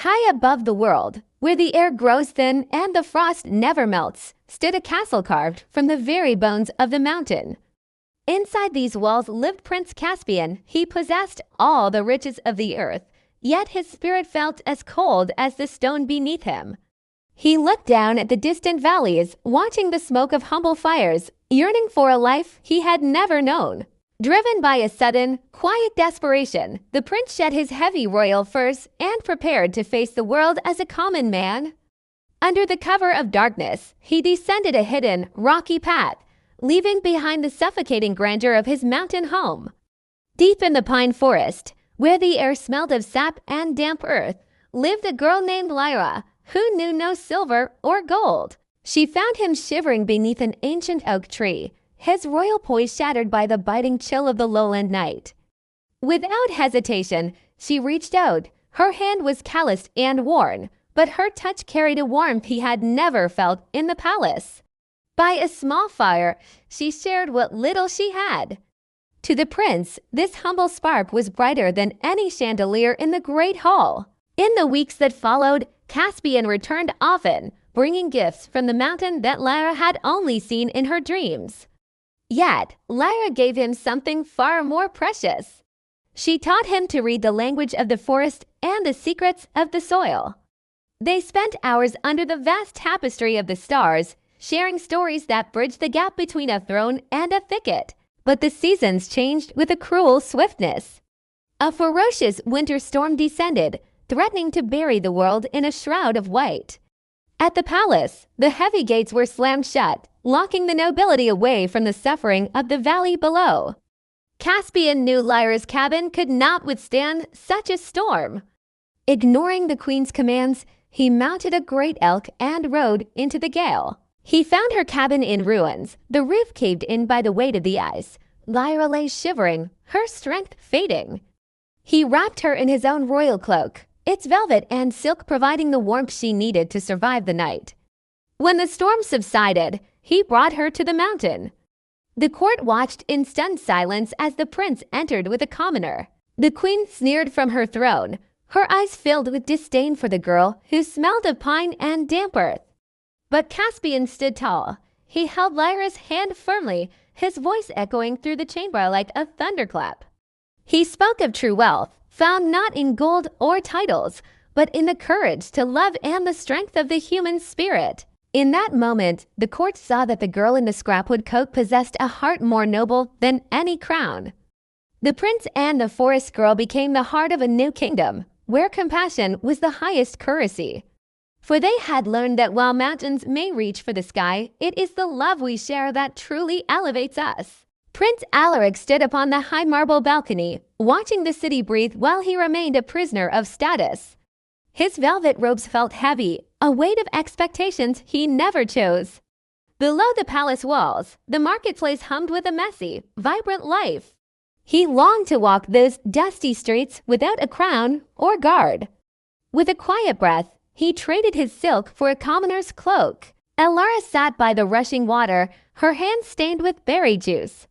High above the world, where the air grows thin and the frost never melts, stood a castle carved from the very bones of the mountain. Inside these walls lived Prince Caspian. He possessed all the riches of the earth, yet his spirit felt as cold as the stone beneath him. He looked down at the distant valleys, watching the smoke of humble fires, yearning for a life he had never known. Driven by a sudden, quiet desperation, the prince shed his heavy royal furs and prepared to face the world as a common man. Under the cover of darkness, he descended a hidden, rocky path, leaving behind the suffocating grandeur of his mountain home. Deep in the pine forest, where the air smelled of sap and damp earth, lived a girl named Lyra, who knew no silver or gold. She found him shivering beneath an ancient oak tree, his royal poise shattered by the biting chill of the lowland night. Without hesitation, she reached out. Her hand was calloused and worn, but her touch carried a warmth he had never felt in the palace. By a small fire, she shared what little she had. To the prince, this humble spark was brighter than any chandelier in the great hall. In the weeks that followed, Caspian returned often, bringing gifts from the mountain that Lyra had only seen in her dreams. Yet, Lyra gave him something far more precious. She taught him to read the language of the forest and the secrets of the soil. They spent hours under the vast tapestry of the stars, sharing stories that bridged the gap between a throne and a thicket. But the seasons changed with a cruel swiftness. A ferocious winter storm descended, threatening to bury the world in a shroud of white. At the palace, the heavy gates were slammed shut, locking the nobility away from the suffering of the valley below. Caspian knew Lyra's cabin could not withstand such a storm. Ignoring the queen's commands, he mounted a great elk and rode into the gale. He found her cabin in ruins, the roof caved in by the weight of the ice. Lyra lay shivering, her strength fading. He wrapped her in his own royal cloak, its velvet and silk providing the warmth she needed to survive the night. When the storm subsided, he brought her to the mountain. The court watched in stunned silence as the prince entered with a commoner. The queen sneered from her throne, her eyes filled with disdain for the girl who smelled of pine and damp earth. But Caspian stood tall. He held Lyra's hand firmly, his voice echoing through the chamber like a thunderclap. He spoke of true wealth, found not in gold or titles, but in the courage to love and the strength of the human spirit. In that moment, the court saw that the girl in the scrapwood coat possessed a heart more noble than any crown. The prince and the forest girl became the heart of a new kingdom, where compassion was the highest currency. For they had learned that while mountains may reach for the sky, it is the love we share that truly elevates us. Prince Alaric stood upon the high marble balcony, watching the city breathe while he remained a prisoner of status. His velvet robes felt heavy, a weight of expectations he never chose. Below the palace walls, the marketplace hummed with a messy, vibrant life. He longed to walk those dusty streets without a crown or guard. With a quiet breath, he traded his silk for a commoner's cloak. Elara sat by the rushing water, her hands stained with berry juice.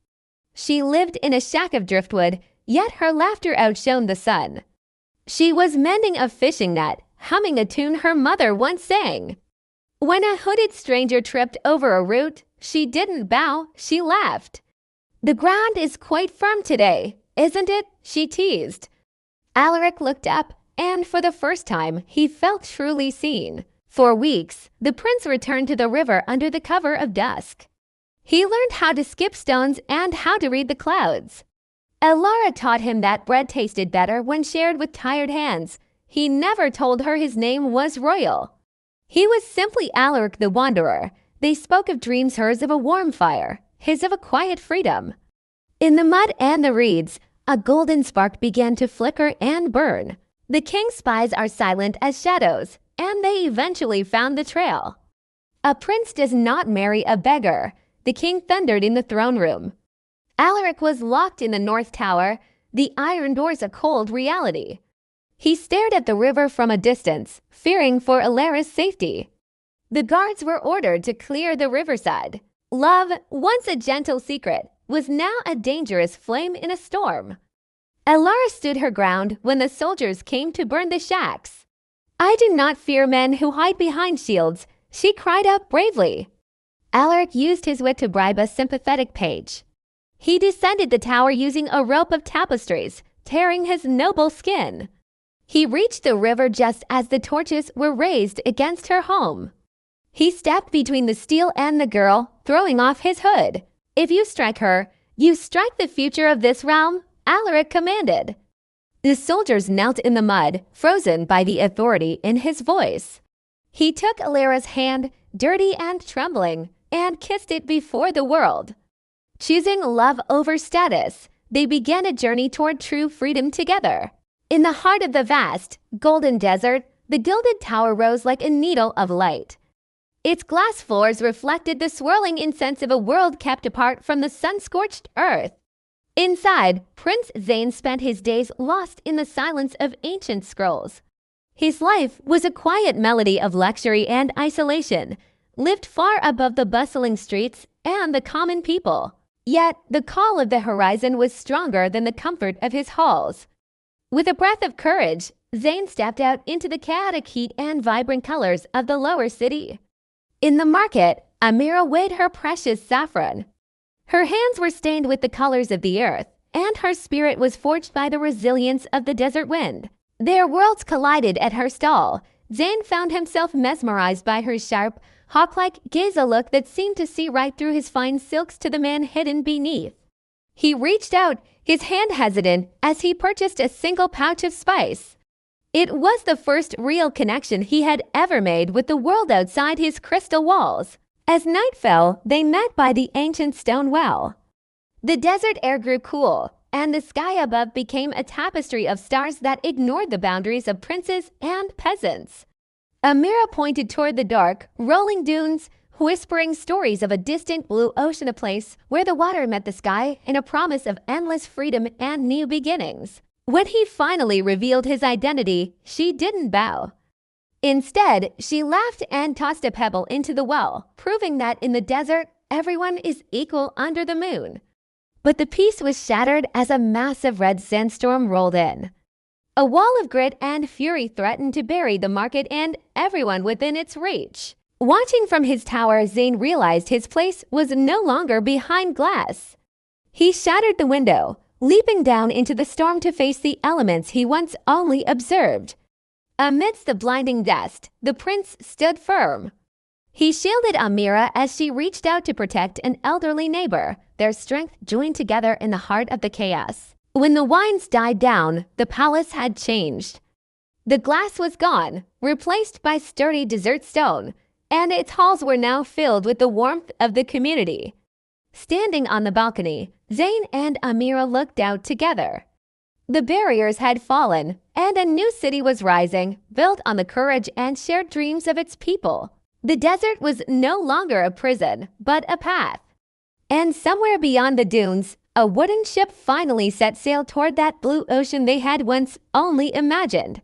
She lived in a shack of driftwood, yet her laughter outshone the sun. She was mending a fishing net, humming a tune her mother once sang. When a hooded stranger tripped over a root, she didn't bow, she laughed. "The ground is quite firm today, isn't it?" she teased. Alaric looked up, and for the first time, he felt truly seen. For weeks, the prince returned to the river under the cover of dusk. He learned how to skip stones and how to read the clouds. Elara taught him that bread tasted better when shared with tired hands. He never told her his name was royal. He was simply Alaric the Wanderer. They spoke of dreams, hers of a warm fire, his of a quiet freedom. In the mud and the reeds, a golden spark began to flicker and burn. The king's spies are silent as shadows, and they eventually found the trail. "A prince does not marry a beggar," the king thundered in the throne room. Alaric was locked in the north tower, the iron doors a cold reality. He stared at the river from a distance, fearing for Alara's safety. The guards were ordered to clear the riverside. Love, once a gentle secret, was now a dangerous flame in a storm. Elara stood her ground when the soldiers came to burn the shacks. "I do not fear men who hide behind shields," she cried out bravely. Alaric used his wit to bribe a sympathetic page. He descended the tower using a rope of tapestries, tearing his noble skin. He reached the river just as the torches were raised against her home. He stepped between the steel and the girl, throwing off his hood. "If you strike her, you strike the future of this realm," Alaric commanded. The soldiers knelt in the mud, frozen by the authority in his voice. He took Alira's hand, dirty and trembling, and kissed it before the world. Choosing love over status, they began a journey toward true freedom together. In the heart of the vast, golden desert, the gilded tower rose like a needle of light. Its glass floors reflected the swirling incense of a world kept apart from the sun-scorched earth. Inside, Prince Zayn spent his days lost in the silence of ancient scrolls. His life was a quiet melody of luxury and isolation, lived far above the bustling streets and the common people. Yet, the call of the horizon was stronger than the comfort of his halls. With a breath of courage, Zayn stepped out into the chaotic heat and vibrant colors of the lower city. In the market, Amira weighed her precious saffron. Her hands were stained with the colors of the earth, and her spirit was forged by the resilience of the desert wind. Their worlds collided at her stall. Zayn found himself mesmerized by her sharp, hawk-like gaze, a look that seemed to see right through his fine silks to the man hidden beneath. He reached out, his hand hesitant, as he purchased a single pouch of spice. It was the first real connection he had ever made with the world outside his crystal walls. As night fell, they met by the ancient stone well. The desert air grew cool, and the sky above became a tapestry of stars that ignored the boundaries of princes and peasants. Amira pointed toward the dark, rolling dunes, whispering stories of a distant blue ocean, a place where the water met the sky in a promise of endless freedom and new beginnings. When he finally revealed his identity, she didn't bow. Instead, she laughed and tossed a pebble into the well, proving that in the desert, everyone is equal under the moon. But the peace was shattered as a massive red sandstorm rolled in. A wall of grit and fury threatened to bury the market and everyone within its reach. Watching from his tower, Zayn realized his place was no longer behind glass. He shattered the window, leaping down into the storm to face the elements he once only observed. Amidst the blinding dust, the prince stood firm. He shielded Amira as she reached out to protect an elderly neighbor, their strength joined together in the heart of the chaos. When the winds died down, the palace had changed. The glass was gone, replaced by sturdy desert stone, and its halls were now filled with the warmth of the community. Standing on the balcony, Zayn and Amira looked out together. The barriers had fallen, and a new city was rising, built on the courage and shared dreams of its people. The desert was no longer a prison, but a path. And somewhere beyond the dunes, a wooden ship finally set sail toward that blue ocean they had once only imagined.